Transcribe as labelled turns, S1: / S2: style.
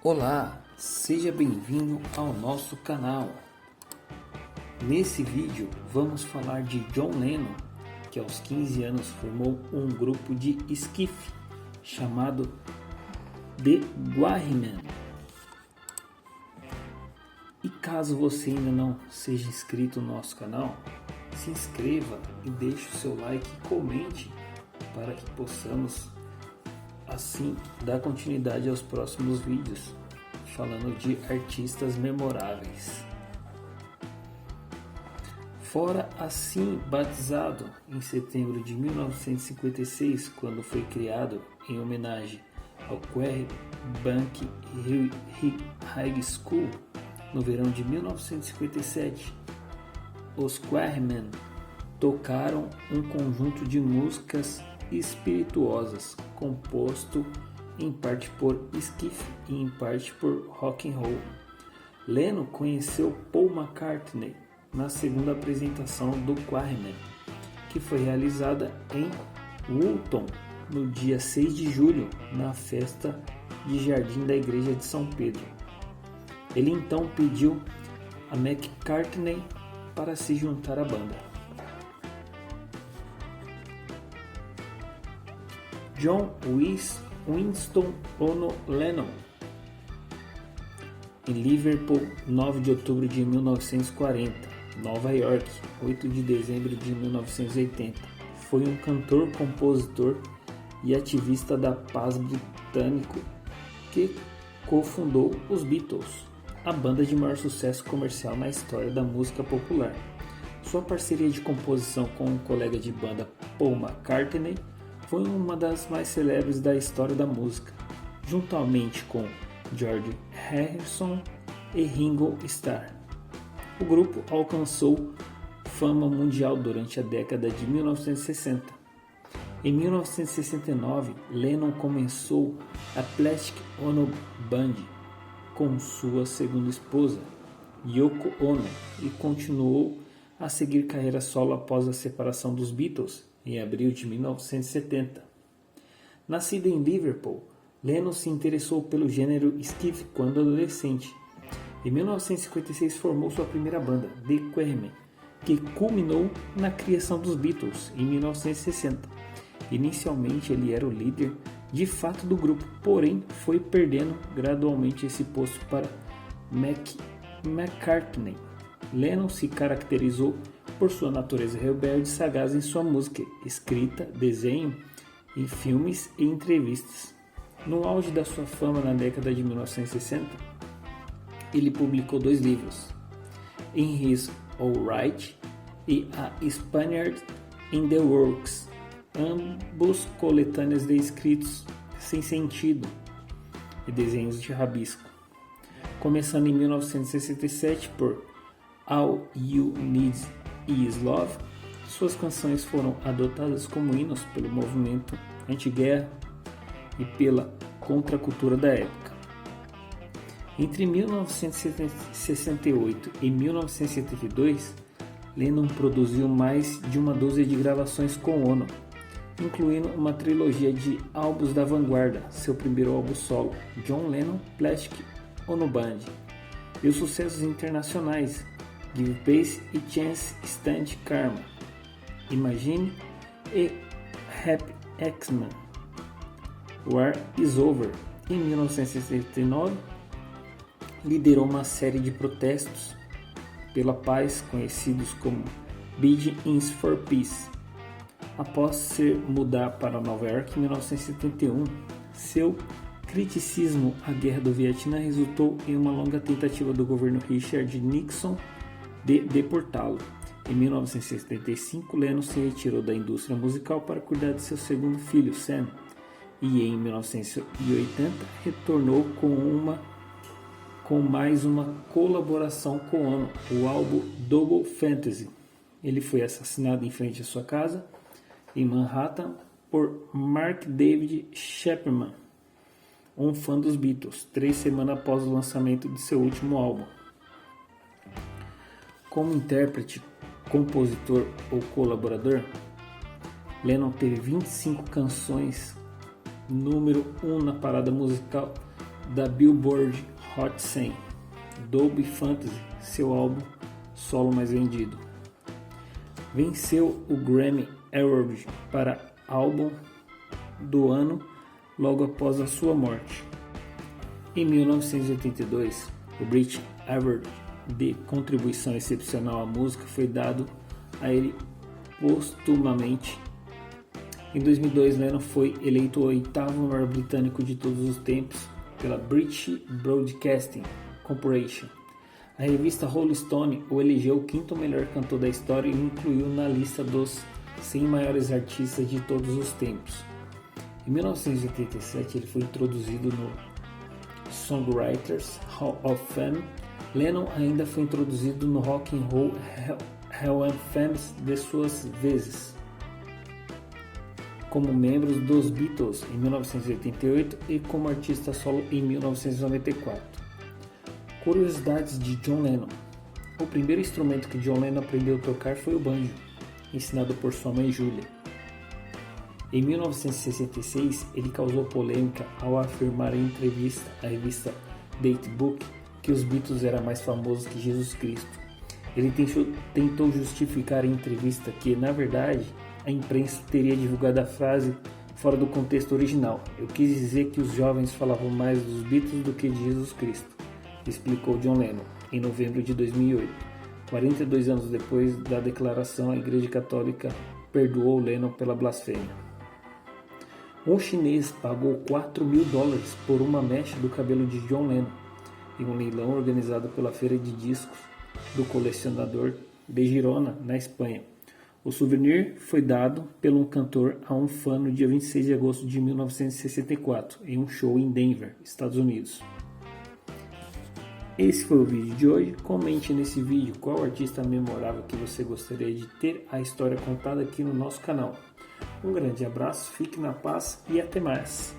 S1: Olá, seja bem-vindo ao nosso canal. Nesse vídeo vamos falar de John Lennon, que aos 15 anos formou um grupo de skiff chamado The Quarrymen. E caso você ainda não seja inscrito no nosso canal, se inscreva e deixe o seu like e comente para que possamos assim dar continuidade aos próximos vídeos falando de artistas memoráveis. Fora assim batizado em setembro de 1956, quando foi criado em homenagem ao Quarry Bank High School, no verão de 1957, os Quarrymen tocaram um conjunto de músicas espirituosas composto em parte por skiff e em parte por rock and roll. Lennon conheceu Paul McCartney na segunda apresentação do Quarrymen, que foi realizada em Woolton no dia 6 de julho, na festa de jardim da igreja de São Pedro. Ele então pediu a McCartney para se juntar à banda. John Winston Ono Lennon, em Liverpool, 9 de outubro de 1940, Nova York, 8 de dezembro de 1980. Foi um cantor, compositor e ativista da paz britânico que cofundou os Beatles, a banda de maior sucesso comercial na história da música popular. Sua parceria de composição com o colega de banda Paul McCartney foi uma das mais celebres da história da música, juntamente com George Harrison e Ringo Starr. O grupo alcançou fama mundial durante a década de 1960. Em 1969, Lennon começou a Plastic Ono Band com sua segunda esposa, Yoko Ono, e continuou a seguir carreira solo após a separação dos Beatles em abril de 1970. Nascido em Liverpool, Lennon se interessou pelo gênero skiff quando adolescente. Em 1956 formou sua primeira banda, The Quarrymen, que culminou na criação dos Beatles em 1960. Inicialmente ele era o líder de fato do grupo, porém foi perdendo gradualmente esse posto para McCartney. Lennon se caracterizou por sua natureza rebelde e sagaz em sua música, escrita, desenho, em filmes e entrevistas. No auge da sua fama na década de 1960, ele publicou 2 livros, In His Alright e A Spaniard in the Works, ambos coletâneas de escritos sem sentido e desenhos de rabisco. Começando em 1967 por All You Need Is Love, suas canções foram adotadas como hinos pelo movimento anti-guerra e pela contracultura da época. Entre 1968 e 1972, Lennon produziu mais de uma dúzia de gravações com Ono, incluindo uma trilogia de álbuns da vanguarda, seu primeiro álbum solo, John Lennon Plastic Ono Band, e os sucessos internacionais Give Pace e Chance Stand Karma, Imagine e Happy Xmas, War Is Over. Em 1969, liderou uma série de protestos pela paz conhecidos como Beatles for Peace. Após se mudar para Nova York em 1971, seu criticismo à guerra do Vietnã resultou em uma longa tentativa do governo Richard Nixon de deportá-lo. Em 1975, Lennon se retirou da indústria musical para cuidar de seu segundo filho, Sam, e em 1980 retornou com mais uma colaboração com Ono, o álbum Double Fantasy. Ele foi assassinado em frente à sua casa, em Manhattan, por Mark David Chapman, um fã dos Beatles, 3 semanas após o lançamento de seu último álbum. Como intérprete, compositor ou colaborador, Lennon teve 25 canções número 1 na parada musical da Billboard Hot 100. Dolby Fantasy, seu álbum solo mais vendido. Venceu o Grammy Award para álbum do ano logo após a sua morte. Em 1982, o Brit Award de contribuição excepcional à música foi dado a ele postumamente. Em 2002, Lennon foi eleito o 8º maior britânico de todos os tempos pela British Broadcasting Corporation. A revista Rolling Stone o elegeu o 5º melhor cantor da história e o incluiu na lista dos 100 maiores artistas de todos os tempos. Em 1987, ele foi introduzido no Songwriters Hall of Fame. Lennon ainda foi introduzido no Rock and Roll Hall of Fame de suas vezes, como membros dos Beatles em 1988 e como artista solo em 1994. Curiosidades de John Lennon. O primeiro instrumento que John Lennon aprendeu a tocar foi o banjo, ensinado por sua mãe Julia. Em 1966, ele causou polêmica ao afirmar em entrevista à revista Datebook que os Beatles eram mais famosos que Jesus Cristo. Ele tentou justificar em entrevista que, na verdade, a imprensa teria divulgado a frase fora do contexto original. Eu quis dizer que os jovens falavam mais dos Beatles do que de Jesus Cristo, explicou John Lennon em novembro de 2008. 42 anos depois da declaração, a Igreja Católica perdoou Lennon pela blasfêmia. Um chinês pagou $4.000 por uma mecha do cabelo de John Lennon em um leilão organizado pela Feira de Discos do Colecionador de Girona, na Espanha. O souvenir foi dado pelo cantor a um fã no dia 26 de agosto de 1964, em um show em Denver, Estados Unidos. Esse foi o vídeo de hoje. Comente nesse vídeo qual artista memorável que você gostaria de ter a história contada aqui no nosso canal. Um grande abraço, fique na paz e até mais!